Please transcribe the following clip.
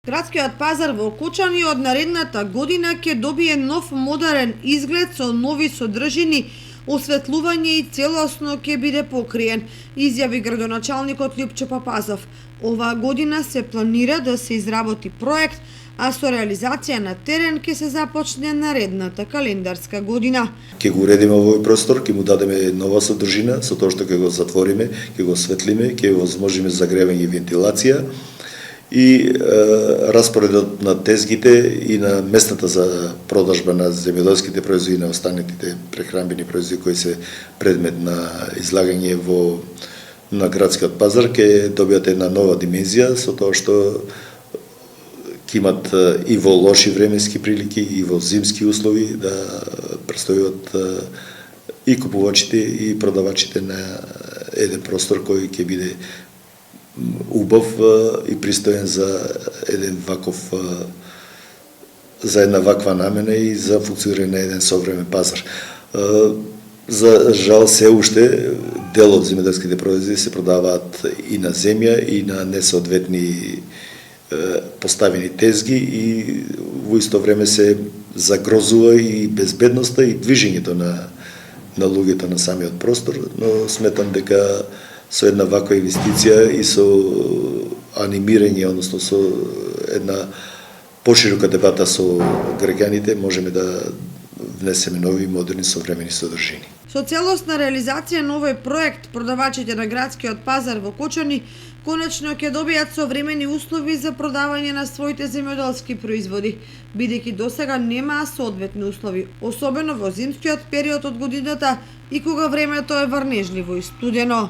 Градскиот пазар во Окочани од наредната година ќе добие нов модерен изглед со нови содржини, осветлување и целосно ќе биде покриен, изјави градоначалникот Љупчо Папазов. Оваа година се планира да се изработи проект, а со реализација на терен ќе се започне наредната календарска година. Ќе го уредиме овој простор, ќе му дадеме нова содржина, со тоа што ќе го затвориме, ќе го осветлиме, ќе возможиме загревање и вентилација и распоредот на тезгите и на местата за продажба на земјоделските производи и на останатите прехранбени производи кои се предмет на излагање на градскиот пазар ќе добијат една нова димензија со тоа што ќе имат и во лоши временски прилики и во зимски услови да престојуват и купувачите и продавачите на еден простор кој ќе биде убав и пристоен за една ваква намена и за функционирање на еден современ пазар. За жал се уште дел од земјоделските производи се продаваат и на земја и на несоодветни поставени тезги и во исто време се загрозува и безбедноста и движењето на луѓето на самиот простор, но сметам дека со една ваква инвестиција и со анимирање, односно со една поширока дебата со граѓаните, можеме да внесеме нови модерни современи содржини. Со целосна реализација на овој проект, продавачите на градскиот пазар во Окочани конечно ќе добијат современи услови за продавање на своите земјоделски производи, бидејќи досега немаа соодветни услови, особено во зимскиот период од годината и кога времето е врнежливо и студено.